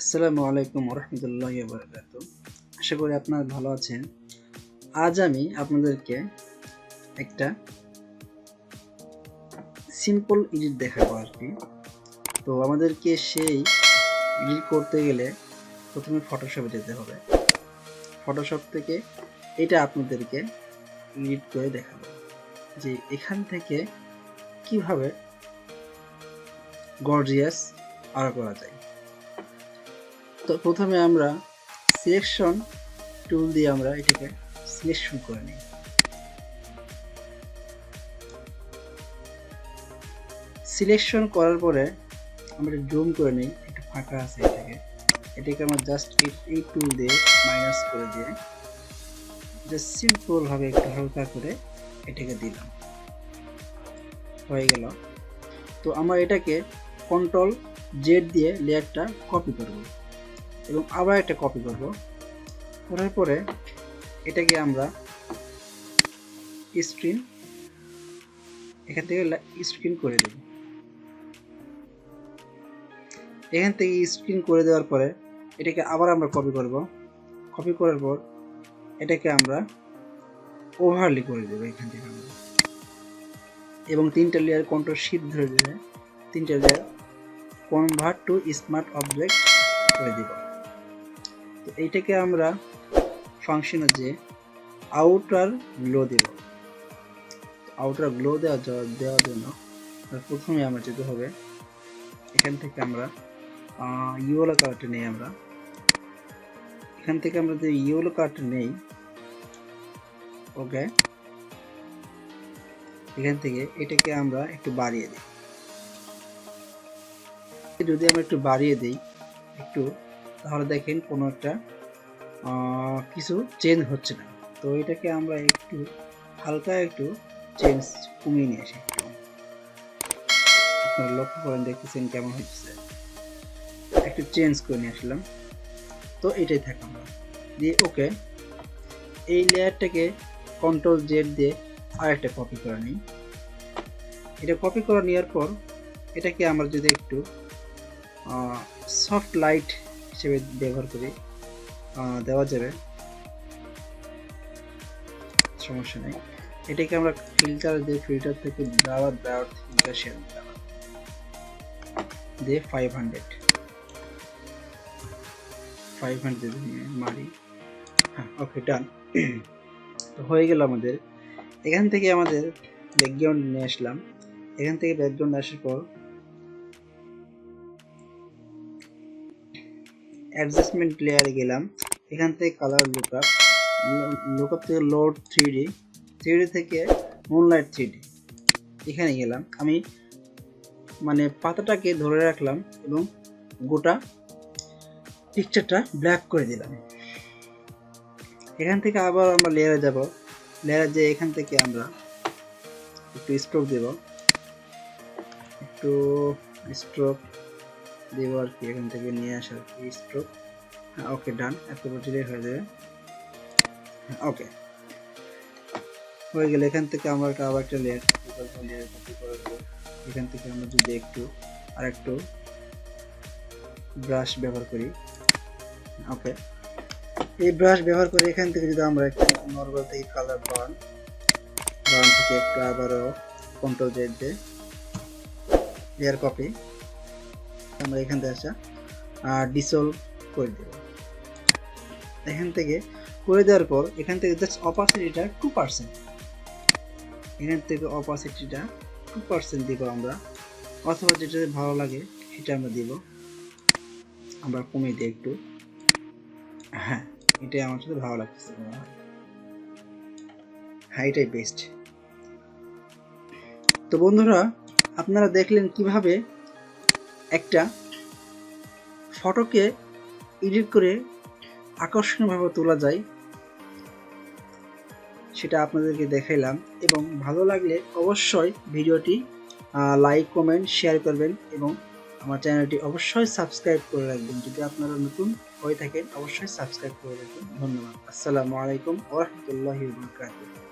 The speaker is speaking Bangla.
আসসালামু আলাইকুম ওরহমতুল্লাহি ওয়াবারাকাতুহু। আশা করি আপনারা ভালো আছেন। আজ আমি আপনাদেরকে একটা সিম্পল এডিট দেখাবো আর কি। তো আমাদেরকে সেই এডিট করতে গেলে প্রথমে ফটোশপে যেতে হবে। ফটোশপ থেকে এটা আপনাদেরকে এডিট করে দেখাবো যে এখান থেকে কিভাবে গর্জিয়াস আরো করা যায়। তো প্রথমে আমরা সিলেকশন টুল দিয়ে আমরা এটাকে সিলেকশন করে নিই। সিলেকশন করার পরে আমরা জুম করে নিই, একটু ফাঁকা আছে এটাকে আমরা জাস্ট এই টুল দিয়ে মাইনাস করে দিয়ে জাস্ট সিম্পল ভাবে একটু হালকা করে এটাকে দিলাম, হয়ে গেল। তো আমরা এটাকে কন্ট্রোল জেড দিয়ে লেয়ারটা কপি করব এবং আবার একটা কপি করব। করার পরে এটাকে আমরা স্ক্রিন এখান থেকে স্ক্রিন করে দেব। এখান থেকে স্ক্রিন করে দেওয়ার পরে এটাকে আবার আমরা কপি করব। কপি করার পর এটাকে আমরা ওভারলি করে দেব এখান থেকে আমরা, এবং তিনটা লেয়ার কন্ট্রোল শিফট ধরে দিয়ে তিনটা layer convert to smart object করে দিব। তো এইটাকে আমরা ফাংশনে যে আউটার গ্লো দেব। আউটার গ্লো দেওয়ার জন্য প্রথমে আমরা যেতে হবে, এখান থেকে আমরা ইয়েলো কালারটা নেই। আমরা এখান থেকে আমরা যে ইয়েলো কালারটা নেই, ওকে, এখান থেকে এটাকে আমরা একটু বাড়িয়ে দিই। যদি আমরা একটু বাড়িয়ে দিই একটু, তাহলে দেখেন কোনো একটা কিছু চেঞ্জ হচ্ছে না। তো এটাকে আমরা একটু হালকা একটু চেঞ্জ কমিয়ে নিয়ে আসি। আপনারা লক্ষ্য করেন, দেখতেছেন কেমন হচ্ছে, একটু চেঞ্জ করে নিয়ে আসলাম। তো এটাই থাকে আমরা দিয়ে ওকে। এই লেয়ারটাকে কন্ট্রোল জেড দিয়ে আরেকটা কপি করে নিই। এটা কপি করে নেওয়ার পর এটাকে আমরা যদি একটু সফট লাইট হিসেবে ব্যবহার করি, দেওয়া যাবে, সমস্যা নেই। এটাকে আমরা ফিল্টার দিয়ে ফিল্টার থেকে ব্রাউজার ফিল্টার দিয়ে 500 মারি। হ্যাঁ, ওকে, ডান। তো হয়ে গেল আমাদের। এখান থেকে আমাদের ব্যাকগ্রাউন্ড নিয়ে আসলাম। এখান থেকে ব্যাকগ্রাউন্ড আসার পর অ্যাডজাস্টমেন্ট লেয়ারে গেলাম। এখান থেকে কালার লুকআপ থেকে লোড 3D থেকে মুনলাইট 3D এখানে গেলাম। আমি মানে পাতাটাকে ধরে রাখলাম এবং গোটা পিকচারটা ব্ল্যাক করে দিলাম। এখান থেকে আবার আমরা লেয়ারে যাব। লেয়ারে যে এখান থেকে আমরা একটু স্ট্রোক দেব, একটু স্ট্রোক দেব আর কি, এখান থেকে নিয়ে আসার স্ট্রোক। ওকে, ডান। এত ডিলিট হয়ে যাবে। ওকে, হয়ে গেলে এখান থেকে আমরা আবার একটা লেয়ার কপি করব। এখান থেকে আমরা যদি একটু আর একটু ব্রাশ ব্যবহার করি, ওকে, এই ব্রাশ ব্যবহার করে এখান থেকে যদি আমরা একটু নরমাল থেকে কালার বার্ন থেকে একটু আবারও কন্ট্রোল জেড দিয়ে লেয়ার কপি আমরা এখান থেকে আসা ডিসলভ করে দেব। এখান থেকে করে দেওয়ার পর এখান থেকে জাস্ট অপাসিটিটা 2%, এখান থেকে অপাসিটিটা 2% দিব আমরা, অথবা যেটা ভালো লাগে সেটা আমরা দিব। আমরা কমিয়ে দিই একটু। হ্যাঁ, এটাই আমার সাথে ভালো লাগতেছে। হ্যাঁ, এটাই বেস্ট। তো বন্ধুরা, আপনারা দেখলেন কিভাবে একটা ফটোকে এডিট করে আকর্ষণীয়ভাবে তোলা যায়, সেটা আপনাদেরকে দেখাইলাম। এবং ভালো লাগলে অবশ্যই ভিডিওটি লাইক, কমেন্ট, শেয়ার করবেন এবং আমার চ্যানেলটি অবশ্যই সাবস্ক্রাইব করে রাখবেন। যদি আপনারা নতুন হয়ে থাকেন অবশ্যই সাবস্ক্রাইব করে রাখবেন। ধন্যবাদ। আসসালামু আলাইকুম ওয়া রাহমাতুল্লাহি ওয়া বারাকাতুহু।